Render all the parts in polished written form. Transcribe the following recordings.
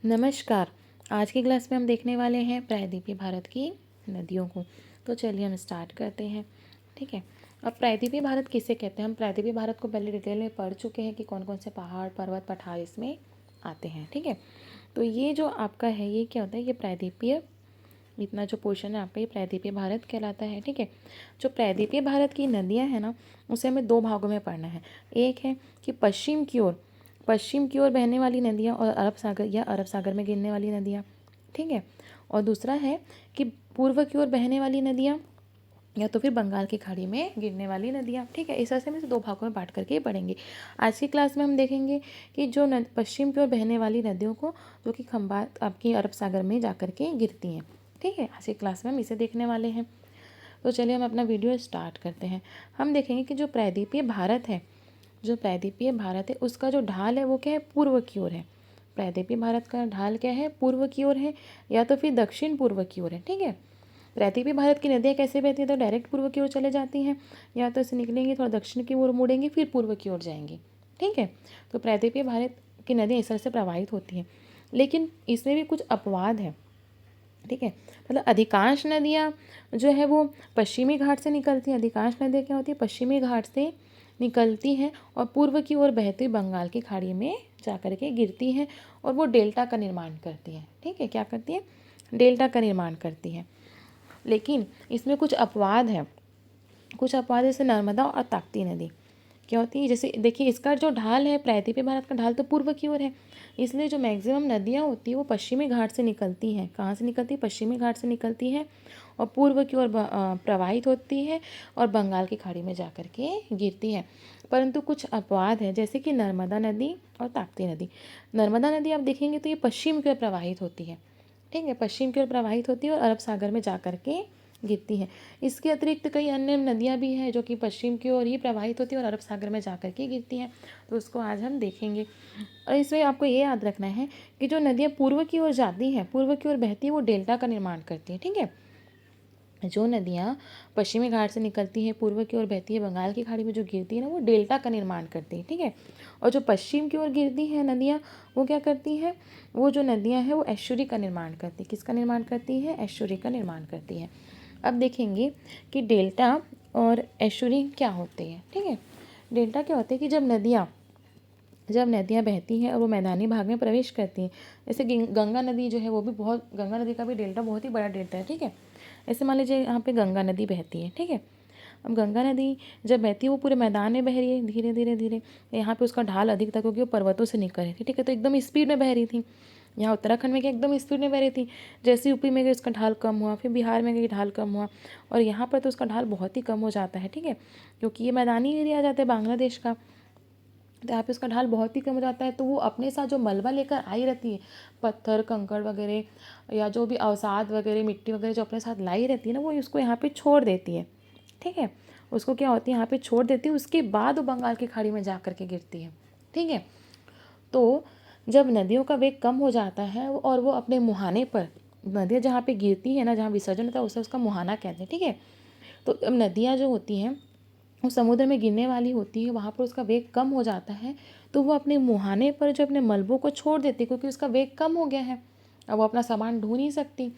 नमस्कार। आज की क्लास में हम देखने वाले हैं प्रायद्वीपीय भारत की नदियों को। तो चलिए हम स्टार्ट करते हैं। ठीक है। अब प्रायद्वीपीय भारत किसे कहते हैं? हम प्रायद्वीपीय भारत को पहले डिटेल में पढ़ चुके हैं कि कौन कौन से पहाड़, पर्वत, पठार इसमें आते हैं। ठीक है। तो ये जो आपका है ये क्या होता है? ये प्रायद्वीपीय, इतना जो पोर्शन है आपका, ये प्रायद्वीपीय भारत कहलाता है। ठीक है। जो प्रायद्वीपीय भारत की नदियाँ हैं ना, उसे हमें दो भागों में पढ़ना है। एक है कि पश्चिम की ओर बहने वाली नदियाँ और अरब सागर या अरब सागर में गिरने वाली नदियाँ। ठीक है। और दूसरा है कि पूर्व की ओर बहने वाली नदियाँ या तो फिर बंगाल की खाड़ी में गिरने वाली नदियाँ। ठीक है। इस तरह से हम इसे दो भागों में बांट करके पढ़ेंगे। आज की क्लास में हम देखेंगे कि जो पश्चिम की ओर बहने वाली नदियों को, जो कि खंबात आपकी अरब सागर में जा कर के गिरती हैं। ठीक है। आज की क्लास में हम इसे देखने वाले हैं। तो चलिए हम अपना वीडियो स्टार्ट करते हैं। हम देखेंगे कि जो प्रायद्वीपीय भारत है उसका जो ढाल है वो क्या है? पूर्व की ओर है। प्रायद्वीपीय भारत का ढाल क्या है? पूर्व की ओर है या तो फिर दक्षिण पूर्व की ओर है। ठीक है। प्रायद्वीपीय भारत की नदियाँ कैसे बहती हैं? तो डायरेक्ट पूर्व की ओर चले जाती हैं, या तो ऐसे निकलेंगी थोड़ा दक्षिण की ओर मुड़ेंगी फिर पूर्व की ओर जाएंगी। ठीक है। तो प्रायद्वीपीय भारत की नदियाँ इस तरह से प्रवाहित होती हैं, लेकिन इसमें भी कुछ अपवाद है। ठीक है। मतलब अधिकांश नदियाँ जो है वो पश्चिमी घाट से निकलती हैं। अधिकांश नदियाँ क्या होती है? पश्चिमी घाट से निकलती हैं और पूर्व की ओर बहती हुई बंगाल की खाड़ी में जा कर के गिरती हैं और वो डेल्टा का निर्माण करती हैं। ठीक है। क्या करती हैं? डेल्टा का निर्माण करती हैं। लेकिन इसमें कुछ अपवाद हैं। कुछ अपवाद जैसे नर्मदा और ताप्ती नदी क्या होती है? जैसे देखिए, इसका जो ढाल है, प्रायद्वीपीय भारत का ढाल तो पूर्व की ओर है, इसलिए जो मैक्सिमम नदियाँ होती है वो पश्चिमी घाट से निकलती हैं। कहाँ से निकलती है? पश्चिमी घाट से निकलती है और पूर्व की ओर प्रवाहित होती है और बंगाल की खाड़ी में जा कर के गिरती है। परंतु कुछ अपवाद है, जैसे कि नर्मदा नदी और ताप्ती नदी। नर्मदा नदी आप देखेंगे तो ये पश्चिम की ओर प्रवाहित होती है। ठीक है। पश्चिम की ओर प्रवाहित होती है और अरब सागर में जा कर के गिरती हैं। इसके अतिरिक्त कई अन्य नदियाँ भी हैं जो कि पश्चिम की ओर ही प्रवाहित होती हैं और अरब सागर में जा कर के गिरती हैं। तो उसको आज हम देखेंगे। और इसमें आपको ये याद रखना है कि जो नदियाँ पूर्व की ओर जाती हैं, पूर्व की ओर बहती हैं, वो डेल्टा का निर्माण करती हैं। ठीक है। जो नदियाँ पश्चिमी घाट से निकलती हैं, पूर्व की ओर बहती है, बंगाल की खाड़ी में जो गिरती है ना, वो डेल्टा का निर्माण करती है। ठीक है। और जो पश्चिम की ओर गिरती हैं नदियाँ, वो क्या करती हैं? वो जो नदियाँ हैं वो एस्चुरी का निर्माण करती है। किसका निर्माण करती है? एस्चुरी का निर्माण करती है। अब देखेंगे कि डेल्टा और एस्चुरी क्या होते हैं। ठीक है। डेल्टा क्या होते हैं कि जब नदियाँ बहती हैं और वो मैदानी भाग में प्रवेश करती हैं, जैसे गंगा नदी जो है वो भी गंगा नदी का भी डेल्टा बहुत ही बड़ा डेल्टा है। ठीक है। ऐसे मान लीजिए यहाँ पे गंगा नदी बहती है। ठीक है। अब गंगा नदी जब बहती है वो पूरे मैदान में बह रही है, धीरे धीरे धीरे। यहाँ पे उसका ढाल अधिक था क्योंकि वो पर्वतों से निकल रही थी। ठीक है। तो एकदम स्पीड में बह रही थी। यहाँ उत्तराखंड में क्या एकदम स्पीड में बह रही थी। जैसे यूपी में गई उसका ढाल कम हुआ, फिर बिहार में गई ढाल कम हुआ, और यहाँ पर तो उसका ढाल बहुत ही कम हो जाता है। ठीक है। क्योंकि ये मैदानी एरिया आ जाता है बांग्लादेश का, तो यहाँ पे उसका ढाल बहुत ही कम हो जाता है। तो वो अपने साथ जो मलबा लेकर आई रहती है, पत्थर कंकड़ वगैरह या जो भी अवसाद वगैरह मिट्टी वगैरह जो अपने साथ लाई रहती है ना, वो उसको यहाँ पे छोड़ देती है। ठीक है। उसको क्या होती है? यहाँ पे छोड़ देती है, उसके बाद वो बंगाल की खाड़ी में जा कर के गिरती है। ठीक है। तो जब नदियों का वेग कम हो जाता है और वो अपने मुहाने पर, नदियाँ जहाँ पे गिरती है ना, जहाँ विसर्जन होता है उसे उसका मुहाना कहते हैं। ठीक है। तो अब नदियाँ जो होती हैं वो समुद्र में गिरने वाली होती है, वहाँ पर उसका वेग कम हो जाता है, तो वो अपने मुहाने पर जो अपने मलबों को छोड़ देती है, क्योंकि उसका वेग कम हो गया है, अब वो अपना सामान ढो नहीं सकती,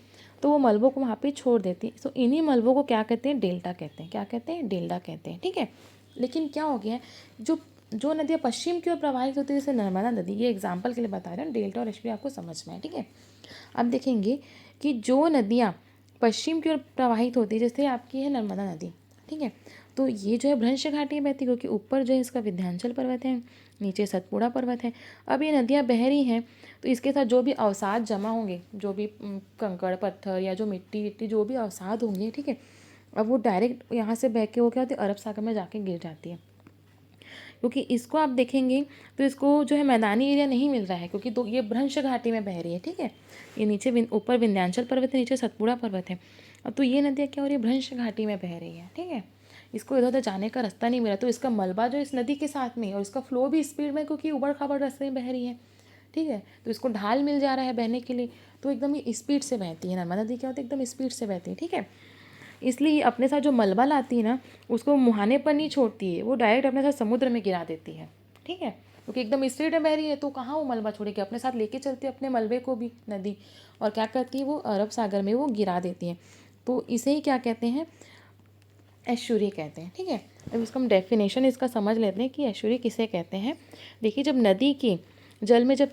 तो वो मलबों को वहाँ पे छोड़ देती है। तो इन्हीं मलबों को क्या कहते हैं? डेल्टा कहते हैं। क्या कहते हैं? डेल्टा कहते हैं। ठीक है। लेकिन क्या हो गया है, जो जो नदियाँ पश्चिम की ओर प्रवाहित होती है, जैसे नर्मदा नदी, ये एग्जाम्पल के लिए बता रहे हैं, डेल्टा और एस्चुरी आपको समझ में है। ठीक है। अब देखेंगे कि जो नदियाँ पश्चिम की ओर प्रवाहित होती है, जैसे आपकी है नर्मदा नदी। ठीक है। तो ये जो है भ्रंश घाटी में बहती है, क्योंकि ऊपर जो है इसका विंध्याचल पर्वत है, नीचे सतपुड़ा पर्वत है। अब ये नदियाँ बह रही हैं तो इसके साथ जो भी अवसाद जमा होंगे, जो भी कंकड़ पत्थर या जो मिट्टी विट्टी जो भी अवसाद होंगे, ठीक है, अब वो डायरेक्ट यहाँ से बह के वो क्या होती है? अरब सागर में जाके गिर जाती है। क्योंकि इसको आप देखेंगे तो इसको जो है मैदानी एरिया नहीं मिल रहा है, क्योंकि तो ये भ्रंश घाटी में बह रही है। ठीक है। ये नीचे ऊपर विंध्याचल पर्वत है, नीचे सतपुड़ा पर्वत है। अब तो ये नदियाँ क्या हो रही है? भ्रंश घाटी में बह रही है। ठीक है। इसको इधर उधर जाने का रास्ता नहीं मिला, तो इसका मलबा जो इस नदी के साथ में, और इसका फ्लो भी स्पीड में, क्योंकि उबड़ खाबड़ रास्ते में बह रही है। ठीक है। तो इसको ढाल मिल जा रहा है बहने के लिए, तो एकदम ये स्पीड से बहती है। नर्मदा नदी क्या होती है? एकदम स्पीड से बहती है। ठीक है। इसलिए अपने साथ जो मलबा लाती है ना, उसको मुहाने पर नहीं छोड़ती है, वो डायरेक्ट अपने साथ समुद्र में गिरा देती है। ठीक है। क्योंकि एकदम स्ट्रेट में बह रही है तो कहाँ वो मलबा छोड़ेगी, अपने साथ लेके चलती है अपने मलबे को भी नदी, और क्या करती है वो अरब सागर में वो गिरा देती है। तो इसे ही क्या कहते हैं, एस्चुरी कहते हैं। ठीक है, अब इसका हम डेफिनेशन इसका समझ लेते हैं कि एस्चुरी किसे कहते हैं। देखिए, जब नदी के जल में जब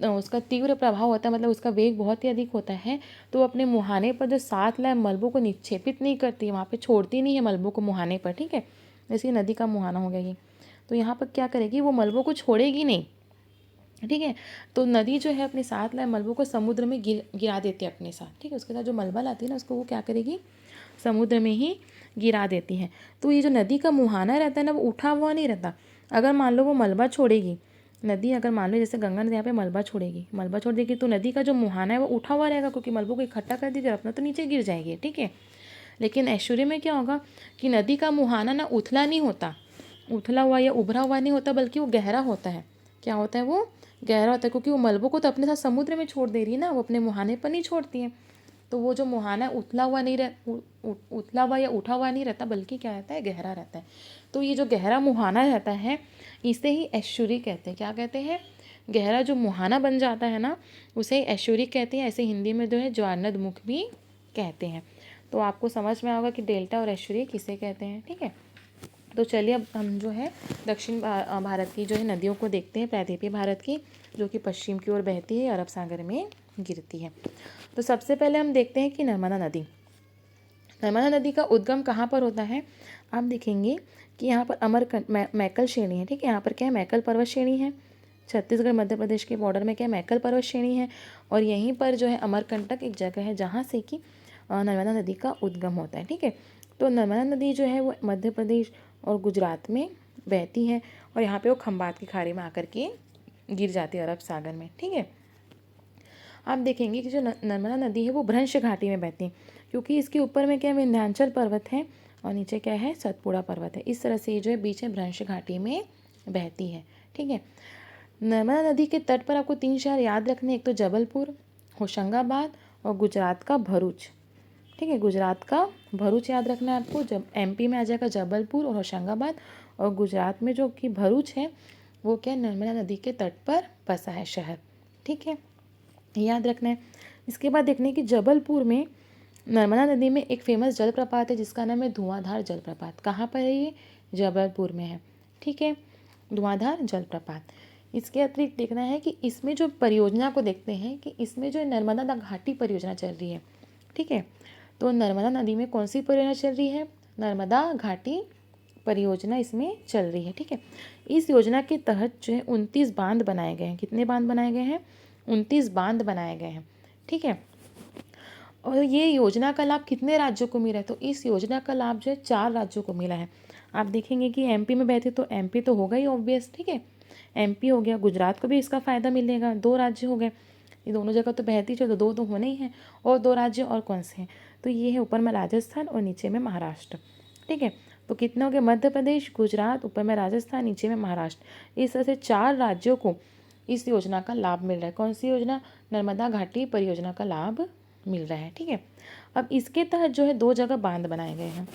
उसका तीव्र प्रभाव होता है, मतलब उसका वेग बहुत ही अधिक होता है, तो वो अपने मुहाने पर जो साथ लाए मलबों को निक्षेपित नहीं करती है, वहाँ पे छोड़ती नहीं है मलबों को मुहाने पर। ठीक है, जैसे नदी का मुहाना हो गया ये, तो यहाँ पर क्या करेगी, वो मलबों को छोड़ेगी नहीं। ठीक है, तो नदी जो है अपने साथ लाए मलबों को समुद्र में गिरा देती है अपने साथ। ठीक है, उसके साथ जो मलबा लाती है ना, उसको वो क्या करेगी, समुद्र में ही गिरा देती हैं। तो ये जो नदी का मुहाना रहता है ना, वो उठा हुआ नहीं रहता। अगर मान लो वो मलबा छोड़ेगी नदी, अगर मान लो जैसे गंगा नदी यहाँ पे मलबा छोड़ेगी, मलबा छोड़ देगी, तो नदी का जो मुहाना है वो उठा हुआ रहेगा, क्योंकि मलबों को इकट्ठा कर दीजिए अपना तो नीचे गिर जाएगी। ठीक है, लेकिन ऐश्वर्य में क्या होगा कि नदी का मुहाना ना उथला नहीं होता, उथला हुआ या उभरा हुआ नहीं होता, बल्कि वो गहरा होता है। क्या होता है, वो गहरा होता है, क्योंकि वो मलबों को तो अपने साथ समुद्र में छोड़ दे रही है ना, वो अपने मुहाने पर नहीं छोड़ती है। तो वो जो मुहाना उथला हुआ नहीं उथला हुआ या उठा हुआ नहीं रहता, बल्कि क्या रहता है, गहरा रहता है। तो ये जो गहरा मुहाना रहता है, इसे ही एस्चुरी कहते हैं। क्या कहते हैं, गहरा जो मुहाना बन जाता है ना, उसे एस्चुरी कहते हैं। ऐसे हिंदी में जो है ज्वारनद मुख भी कहते हैं। तो आपको समझ में आएगा कि डेल्टा और एस्चुरी किसे कहते हैं। ठीक है, तो चलिए अब हम जो है दक्षिण भारत की जो है नदियों को देखते हैं, प्रायद्वीपीय भारत की, जो कि पश्चिम की ओर बहती है, अरब सागर में गिरती है। तो सबसे पहले हम देखते हैं कि नर्मदा नदी, नर्मदा नदी का उद्गम कहाँ पर होता है। आप देखेंगे कि यहाँ पर मैकल श्रेणी है। ठीक है, यहाँ पर क्या है, मैकल पर्वत श्रेणी है। छत्तीसगढ़ मध्य प्रदेश के बॉर्डर में क्या है, मैकल पर्वत श्रेणी है, और यहीं पर जो है अमरकंटक एक जगह है जहाँ से कि नर्मदा नदी का उद्गम होता है। ठीक है, तो नर्मदा नदी जो है वो मध्य प्रदेश और गुजरात में बहती है, और यहाँ पे वो खंबात की खाड़ी में आकर के गिर जाती है अरब सागर में। ठीक है, आप देखेंगे कि जो नर्मदा नदी है वो भ्रंश घाटी में बहती है, क्योंकि इसके ऊपर में क्या है, विंध्याचल पर्वत है, और नीचे क्या है, सतपुड़ा पर्वत है। इस तरह से ये जो है बीच में भ्रंश घाटी में बहती है। ठीक है, नर्मदा नदी के तट पर आपको 3 शहर याद रखने, एक तो जबलपुर, होशंगाबाद और गुजरात का भरूच। ठीक है, गुजरात का भरूच याद रखना है आपको। जब एमपी में आ जाएगा जबलपुर और होशंगाबाद, और गुजरात में जो कि भरूच है वो क्या, नर्मदा नदी के तट पर बसा है शहर। ठीक है, याद रखना है। इसके बाद देखने कि जबलपुर में नर्मदा नदी में एक फेमस जलप्रपात है जिसका नाम है धुआंधार जलप्रपात। कहाँ पर है ये, जबलपुर में है। ठीक है, धुआंधार जलप्रपात। इसके अतिरिक्त देखना है कि इसमें जो परियोजना को देखते हैं कि इसमें जो नर्मदा घाटी परियोजना चल रही है। ठीक है, तो नर्मदा नदी में कौन सी परियोजना चल रही है, नर्मदा घाटी परियोजना इसमें चल रही है। ठीक है, इस योजना के तहत जो है 29 बांध बनाए गए हैं। कितने बांध बनाए गए हैं, 29 बांध बनाए गए हैं। ठीक है, और ये योजना का लाभ कितने राज्यों को मिला है, तो इस योजना का लाभ जो है 4 राज्यों को मिला है। आप देखेंगे कि एमपी में बहते तो एमपी तो होगा ही ऑब्वियस। ठीक है, एमपी हो गया, गुजरात को भी इसका फ़ायदा मिलेगा, 2 राज्य हो गए। ये दोनों जगह तो बहती है, तो 2 तो होने ही हैं, और 2 राज्य और कौन से हैं, तो ये है ऊपर में राजस्थान और नीचे में महाराष्ट्र। ठीक है, तो कितने हो गए, मध्य प्रदेश, गुजरात, ऊपर में राजस्थान, नीचे में महाराष्ट्र। इस तरह से 4 राज्यों को इस योजना का लाभ मिल रहा है। कौन सी योजना, नर्मदा घाटी परियोजना का लाभ मिल रहा है। ठीक है, अब इसके तहत जो है 2 जगह बांध बनाए गए हैं।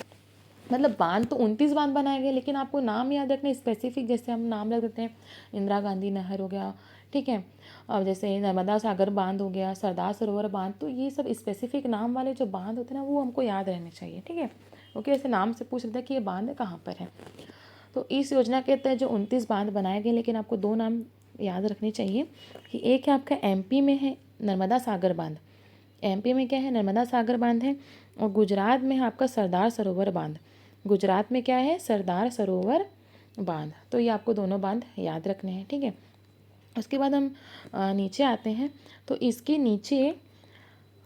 मतलब बांध तो 29 बांध बनाए गए, लेकिन आपको नाम याद रखना स्पेसिफिक, जैसे हम नाम रख देते हैं इंदिरा गांधी नहर हो गया। ठीक है, अब जैसे नर्मदा सागर बांध हो गया, सरदार सरोवर बांध, तो ये सब स्पेसिफिक नाम वाले जो बांध होते हैं ना वो हमको याद रहने चाहिए। ठीक है, क्योंकि ऐसे नाम से पूछ लेते हैं कि ये बांध कहाँ पर है। तो इस योजना के तहत जो 29 बांध बनाए गए, लेकिन आपको 2 नाम याद रखने चाहिए कि एक है आपका एमपी में है नर्मदा सागर बांध, एमपी में क्या है, नर्मदा सागर बांध है, और गुजरात में है आपका सरदार सरोवर बांध। गुजरात में क्या है, सरदार सरोवर बांध। तो ये आपको दोनों बांध याद रखने हैं। ठीक है, उसके बाद हम नीचे आते हैं, तो इसके नीचे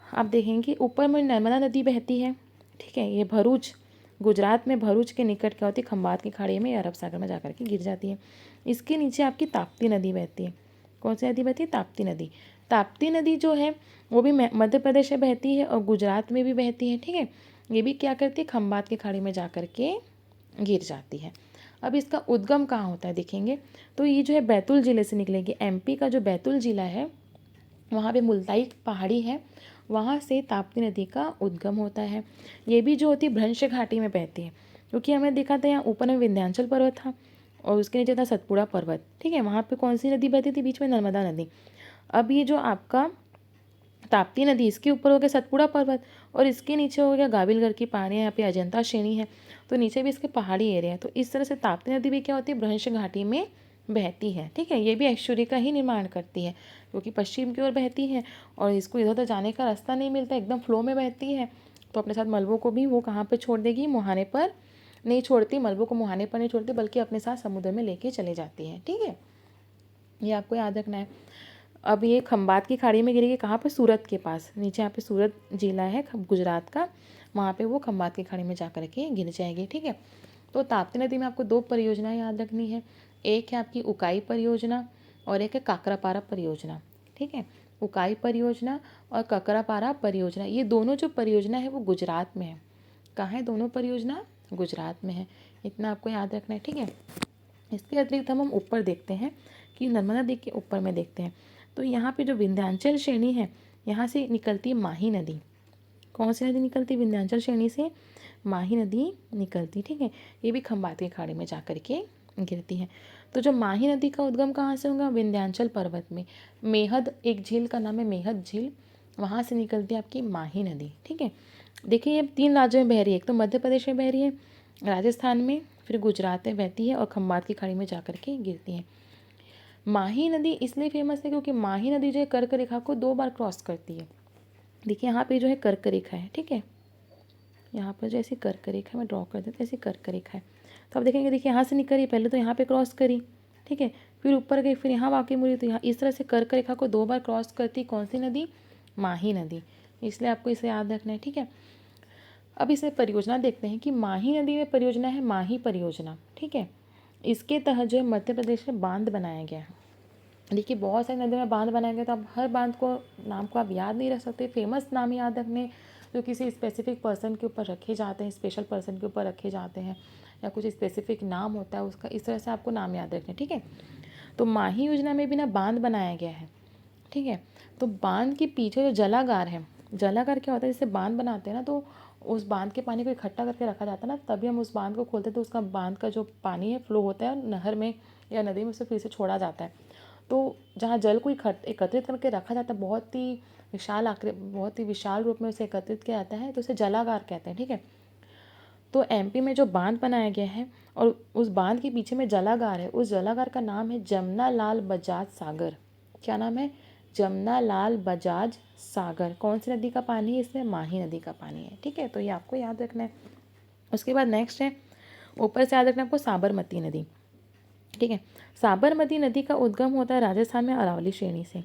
आप देखेंगे ऊपर में नर्मदा नदी बहती है। ठीक है, ये भरूच, गुजरात में भरूच के निकट क्या होती है, खंबात की खाड़ी में, अरब सागर में जाकर के गिर जाती है। इसके नीचे आपकी ताप्ती नदी बहती है। कौन सी नदी बहती है, ताप्ती नदी। ताप्ती नदी जो है वो भी मध्य प्रदेश में बहती है और गुजरात में भी बहती है। ठीक है, ये भी क्या करती है, खंबात की खाड़ी में जाकर के गिर जाती है। अब इसका उद्गम कहाँ होता है देखेंगे, तो ये जो है बैतूल ज़िले से निकलेगी। एमपी का जो बैतूल ज़िला है वहाँ पे मुल्ताई पहाड़ी है, वहाँ से ताप्ती नदी का उद्गम होता है। ये भी जो होती है भ्रंश घाटी में बहती है, क्योंकि हमें दिखा था यहाँ ऊपर में विंध्याचल पर्वत था, और उसके नीचे था सतपुड़ा पर्वत। ठीक है, वहाँ पे कौन सी नदी बहती थी? बीच में नर्मदा नदी। अब ये जो आपका ताप्ती नदी, इसके ऊपर हो गया सतपुड़ा पर्वत और इसके नीचे हो गया गाविलगढ़ की पहाड़ियाँ, यहाँ पे अजंता श्रेणी है, तो नीचे भी इसके पहाड़ी एरिया है। तो इस तरह से ताप्ती नदी भी क्या होती है? भ्रंश घाटी में बहती है। ठीक है, ये भी ऐश्वर्य का ही निर्माण करती है क्योंकि पश्चिम की ओर बहती है और इसको इधर उधर जाने का रास्ता नहीं मिलता, एकदम फ्लो में बहती है। तो अपने साथ मलबों को भी वो कहाँ पर छोड़ देगी? मुहाने पर नहीं छोड़ती, मलबों को मुहाने पर नहीं छोड़ती बल्कि अपने साथ समुद्र में लेके चले जाती है। ठीक है, ये आपको याद रखना है। अब ये खंबात की खाड़ी में गिरेगी कहाँ पे? सूरत के पास। नीचे यहाँ पे सूरत जिला है गुजरात का, वहाँ पे वो खंबात की खाड़ी में जा कर के गिर जाएगी। ठीक है, तो ताप्ती नदी में आपको 2 परियोजनाएं याद रखनी है। एक है आपकी उकाई परियोजना और एक है काकरापारा परियोजना। ठीक है, उकाई परियोजना और काकरापारा परियोजना, ये दोनों जो परियोजना है वो गुजरात में है। कहाँ है दोनों परियोजना? गुजरात में है, इतना आपको याद रखना है। ठीक है, इसके अतिरिक्त हम ऊपर देखते हैं कि नर्मदा नदी के ऊपर में देखते हैं तो यहाँ पे जो विंध्याचल श्रेणी है यहाँ से निकलती है माही नदी। कौन सी नदी निकलती है? विंध्याचल श्रेणी से माही नदी निकलती। ठीक है, ये भी खंबात की खाड़ी में जा कर के गिरती है। तो जो माही नदी का उद्गम कहाँ से होगा? विंध्याचल पर्वत में मेहद, एक झील का नाम है मेहद झील, वहाँ से निकलती है आपकी माही नदी। ठीक है, देखिए ये 3 राज्यों में बह रही है, एक तो मध्य प्रदेश में बह रही है, राजस्थान में, फिर गुजरात में बहती है और खंबात की खाड़ी में जा कर के गिरती है। माही नदी इसलिए फेमस है क्योंकि माही नदी जो है कर्क रेखा को 2 बार क्रॉस करती है। देखिए यहाँ पे जो है कर्क रेखा है। ठीक है, यहाँ पर जैसे कर्क रेखा मैं ड्रॉ कर देती हूँ, ऐसी कर्क रेखा है। तो आप देखेंगे, देखिए यहाँ से निकली, पहले तो यहाँ पे क्रॉस करी, ठीक है, फिर ऊपर गई, फिर यहाँ वाकई मुड़ी, तो यहाँ इस तरह से कर्क रेखा को 2 बार क्रॉस करती कौन सी नदी? माही नदी। इसलिए आपको इसे याद रखना है। ठीक है, अब इसे परियोजना देखते हैं कि माही नदी में परियोजना है माही परियोजना। ठीक है, इसके तहत जो है मध्य प्रदेश में बांध बनाया गया है। देखिए बहुत सारी नदियों में बांध बनाए गए, तो आप हर बांध को नाम को आप याद नहीं रख सकते, फेमस नाम याद रखने जो किसी स्पेसिफिक पर्सन के ऊपर रखे जाते हैं, स्पेशल पर्सन के ऊपर रखे जाते हैं या कुछ स्पेसिफिक नाम होता है उसका, इस तरह से आपको नाम याद रखने। ठीक है, तो माही योजना में भी ना बांध बनाया गया है। ठीक है, तो बांध के पीछे जो जलागार है, जलागार क्या होता है? जैसे बांध बनाते हैं ना, तो उस बांध के पानी को इकट्ठा करके रखा जाता है ना, तभी हम उस बांध को खोलते हैं तो उसका बांध का जो पानी है फ्लो होता है नहर में या नदी में, उसे फिर से छोड़ा जाता है। तो जहाँ जल को एकत्रित करके रखा जाता है, बहुत ही विशाल रूप में उसे एकत्रित किया जाता है, तो उसे जलागार कहते हैं। ठीक है, तो एमपी में जो बांध बनाया गया है और उस बांध के पीछे में जलागार है, उस जलागार का नाम है जमुना लाल बजाज सागर। क्या नाम है? जमुना लाल बजाज सागर। कौन सी नदी का पानी है इसमें? माही नदी का पानी है। ठीक है, तो ये आपको याद रखना है। उसके बाद नेक्स्ट है, ऊपर से याद रखना है आपको साबरमती नदी। ठीक है, साबरमती नदी का उद्गम होता है राजस्थान में अरावली श्रेणी से।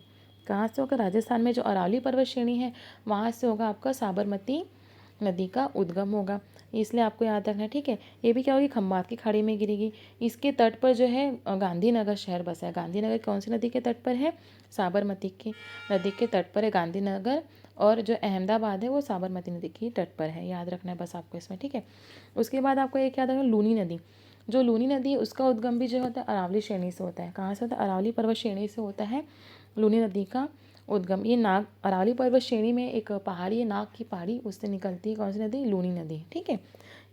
कहाँ से होगा? राजस्थान में जो अरावली पर्वत श्रेणी है वहाँ से होगा आपका साबरमती नदी का उद्गम होगा, इसलिए आपको याद रखना है। ठीक है, ये भी क्या होगी? खंबात की खाड़ी में गिरेगी। इसके तट पर जो है गांधीनगर शहर बसा है। गांधीनगर कौन सी नदी के तट पर है? साबरमती की नदी के तट पर है गांधीनगर, और जो अहमदाबाद है वो साबरमती नदी की तट पर है। याद रखना है बस आपको इसमें। ठीक है, उसके बाद आपको एक याद रखना, लूनी नदी। जो लूनी नदी है उसका उद्गम भी जो होता है अरावली श्रेणी से होता है। कहाँ से होता है? अरावली पर्वत श्रेणी से होता है लूनी नदी का उद्गम। ये नाग अरावली पर्वत श्रेणी में एक पहाड़ी है, नाग की पहाड़ी, उससे निकलती है कौन सी नदी? लूनी नदी। ठीक है,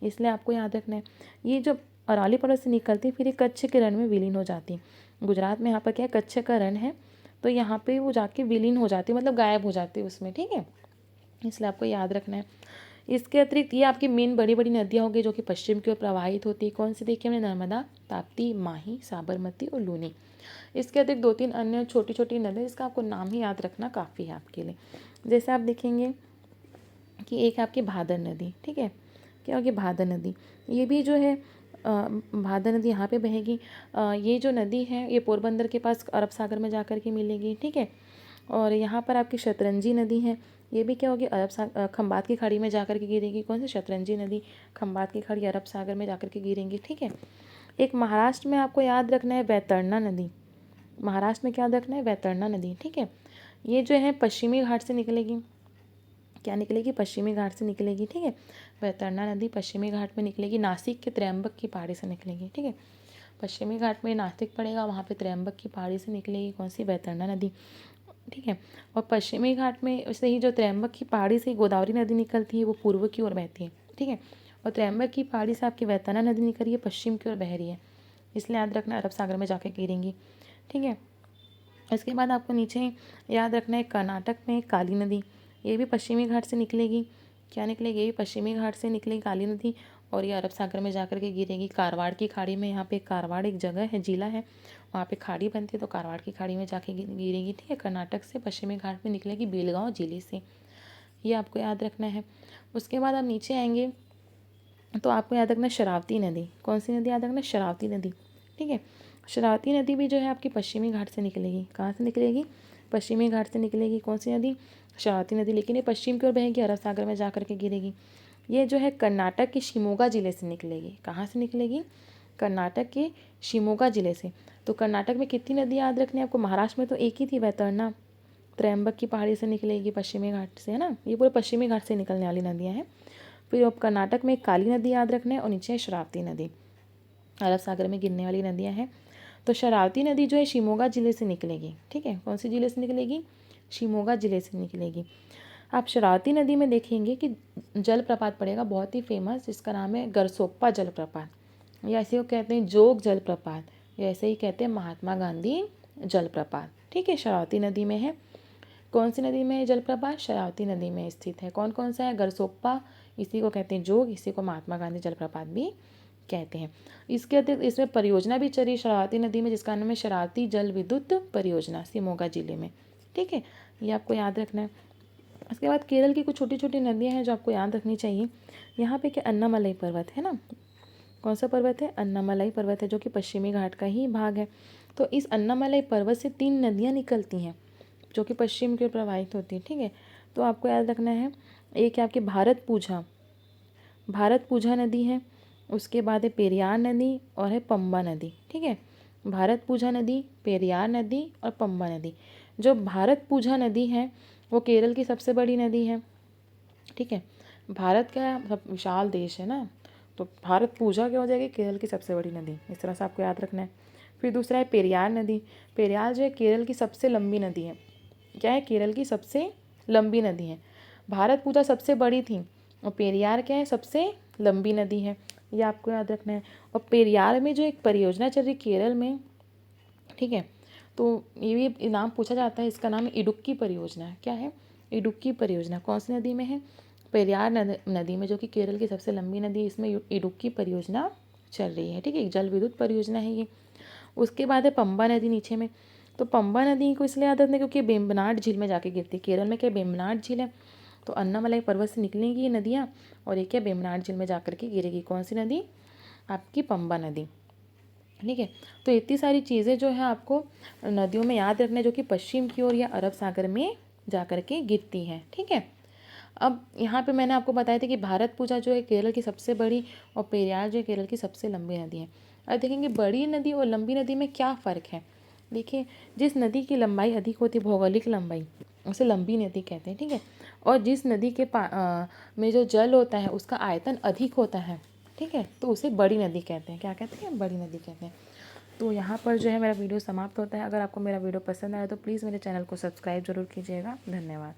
इसलिए आपको याद रखना है। ये जब अरावली पर्वत से निकलती है फिर ये कच्छ के रण में विलीन हो जाती है। गुजरात में यहाँ पर क्या है? कच्छ का रण है, तो यहाँ पे वो जाके विलीन हो जाती है, मतलब गायब हो जाती है उसमें। ठीक है, इसलिए आपको याद रखना है। इसके अतिरिक्त ये आपकी मेन बड़ी बड़ी नदियाँ होंगी जो कि पश्चिम की ओर प्रवाहित होती है। कौन सी देखी हमने? नर्मदा, ताप्ती, माही, साबरमती और लूनी। इसके अतिरिक्त 2-3 अन्य छोटी छोटी नदियाँ, इसका आपको नाम ही याद रखना काफ़ी है आपके लिए। जैसे आप देखेंगे कि एक आपकी भादर नदी। ठीक है, क्या होगी? भादर नदी। ये भी जो है भादर नदी यहाँ पे बहेगी। ये जो नदी है ये पोरबंदर के पास अरब सागर में जा कर के मिलेगी। ठीक है, और यहाँ पर आपकी शतरंजी नदी है, ये भी क्या होगी? खंबात की खाड़ी में जाकर के गिरेगी। कौन सी? शतरंजी नदी खंबात की खाड़ी अरब सागर में जाकर के गिरेंगी। ठीक है, एक महाराष्ट्र में आपको याद रखना है वैतरणा नदी। महाराष्ट्र में क्या याद रखना है? वैतरणा नदी। ठीक है, ये जो है पश्चिमी घाट से निकलेगी। क्या निकलेगी? पश्चिमी घाट से निकलेगी। ठीक है, वैतरणा नदी पश्चिमी घाट में निकलेगी, नासिक के त्र्यंबक की पहाड़ी से निकलेगी। ठीक है, पश्चिमी घाट में नासिक पड़ेगा, वहाँ पे त्र्यंबक की पहाड़ी से निकलेगी कौन सी? वैतरणा नदी। ठीक है, और पश्चिमी घाट में से ही जो त्र्यंबक की पहाड़ी से गोदावरी नदी निकलती है वो पूर्व की ओर बहती है। ठीक है, और त्र्यंबक की पहाड़ी से आपकी वैतरणा नदी निकल रही है, पश्चिम की ओर बह रही है। इसलिए याद रखना अरब सागर में जाके गिरेंगी। ठीक है, इसके बाद आपको नीचे याद रखना है कर्नाटक में काली नदी, ये भी पश्चिमी घाट से निकलेगी। क्या निकलेगी? ये भी पश्चिमी घाट से निकलेगी काली नदी, और ये अरब सागर में जाकर के गिरेगी कारवाड़ की खाड़ी में। यहाँ पे कारवाड़ एक जगह है, जिला है, वहाँ पे खाड़ी बनती है, तो कारवाड़ की खाड़ी में जाके गिरेगी। ठीक है, कर्नाटक से पश्चिमी घाट में निकलेगी बेलगांव जिले से, ये आपको याद रखना है। उसके बाद आप नीचे आएंगे तो आपको याद रखना शरावती नदी। कौन सी नदी याद रखना? शरावती नदी। ठीक है, शरावती नदी भी जो है आपकी पश्चिमी घाट से निकलेगी। कहाँ से निकलेगी? पश्चिमी घाट से निकलेगी। कौन सी नदी? शरावती नदी। लेकिन ये पश्चिम की ओर बहेगी, अरब सागर में जा कर के गिरेगी। ये जो है कर्नाटक के शिमोगा जिले से निकलेगी। कहाँ से निकलेगी? कर्नाटक के शिमोगा जिले से। तो कर्नाटक में कितनी नदी याद रखनी है आपको? महाराष्ट्र में तो एक ही थी, वैतरना, त्रयंबक की पहाड़ी से निकलेगी पश्चिमी घाट से, है ना। ये पूरे पश्चिमी घाट से निकलने वाली नदियाँ हैं। फिर अब कर्नाटक में काली नदी याद रखना है, और नीचे है शरावती नदी, अरब सागर में गिरने वाली नदियाँ हैं। तो शरावती नदी जो है शिमोगा जिले से निकलेगी। ठीक है, कौन सी जिले से निकलेगी? शिमोगा जिले से निकलेगी। आप शरावती नदी में देखेंगे कि जलप्रपात पड़ेगा बहुत ही फेमस, जिसका नाम है गरसोप्पा जलप्रपात, या ऐसे को कहते हैं जोग जलप्रपात, या ऐसे ही कहते हैं महात्मा गांधी जलप्रपात। ठीक है, शरावती नदी में है। कौन सी नदी में है जलप्रपात? शरावती नदी में स्थित है। कौन कौन सा है? गरसोप्पा, इसी को कहते हैं जोग, इसी को महात्मा गांधी जलप्रपात भी कहते हैं। इसके अतिरिक्त इसमें परियोजना भी चली शरावती नदी में, जिसका नाम है शरावती जल विद्युत परियोजना, शिमोगा जिले में। ठीक है, ये आपको याद रखना है। इसके बाद केरल की कुछ छोटी छोटी नदियाँ हैं जो आपको याद रखनी चाहिए। यहाँ पे क्या अन्नामलाई पर्वत है ना। कौन सा पर्वत है? अन्नामलाई पर्वत है, जो कि पश्चिमी घाट का ही भाग है। तो इस अन्नामलाई पर्वत से 3 नदियाँ निकलती हैं जो कि पश्चिम की ओर प्रवाहित होती है। ठीक है, तो आपको याद रखना है, एक है आपकी भारत पूजा नदी है, उसके बाद है पेरियार नदी, और है पंबा नदी। ठीक है, भारत पूजा नदी, पेरियार नदी और पंबा नदी। जो भारत पूजा नदी है वो केरल की सबसे बड़ी नदी है। ठीक है, भारत का सब विशाल देश है ना, तो भारत पूजा क्या हो जाएगी? केरल की सबसे बड़ी नदी। इस तरह से आपको याद रखना है। फिर दूसरा है पेरियार नदी। पेरियार जो है केरल की सबसे लंबी नदी है। क्या है? केरल की सबसे लंबी नदी है। भारत पूजा सबसे बड़ी थी, और पेरियार क्या है? सबसे लंबी नदी है, ये आपको याद रखना है। और पेरियार में जो एक परियोजना चल रही केरल में, ठीक है, तो ये भी नाम पूछा जाता है, इसका नाम है इडुक्की परियोजना। क्या है? इडुक्की परियोजना। कौन सी नदी में है? पेरियार नदी में, जो कि केरल की सबसे लंबी नदी है, इसमें इडुक्की परियोजना चल रही है। ठीक है, एक जल विद्युत परियोजना है ये। उसके बाद है पंबा नदी नीचे में। तो पंबा नदी को इसलिए याद रखना है क्योंकि बेम्बनाड झील में जाके गिरती है। केरल में क्या बेम्बनाड झील है, तो अन्नामलाई पर्वत से निकलेंगी ये नदियाँ, और एक क्या बेम्बनाड झील में जाकर के गिरेगी। कौन सी नदी? आपकी पंबा नदी। ठीक है, तो इतनी सारी चीज़ें जो है आपको नदियों में याद रखना है, जो कि पश्चिम की ओर या अरब सागर में जाकर के गिरती हैं। ठीक है, अब यहाँ पे मैंने आपको बताया था कि भारत पूजा जो है केरल की सबसे बड़ी, और पेरियार जो है केरल की सबसे लंबी नदी है। अब देखेंगे बड़ी नदी और लंबी नदी में क्या फ़र्क है। देखिए, जिस नदी की लंबाई अधिक होती है, भौगोलिक लंबाई, उसे लंबी नदी कहते हैं। ठीक है, और जिस नदी के में जो जल होता है उसका आयतन अधिक होता है, ठीक है, तो उसे बड़ी नदी कहते हैं। क्या कहते हैं? बड़ी नदी कहते हैं। तो यहाँ पर जो है मेरा वीडियो समाप्त होता है। अगर आपको मेरा वीडियो पसंद आया तो प्लीज़ मेरे चैनल को सब्सक्राइब जरूर कीजिएगा। धन्यवाद।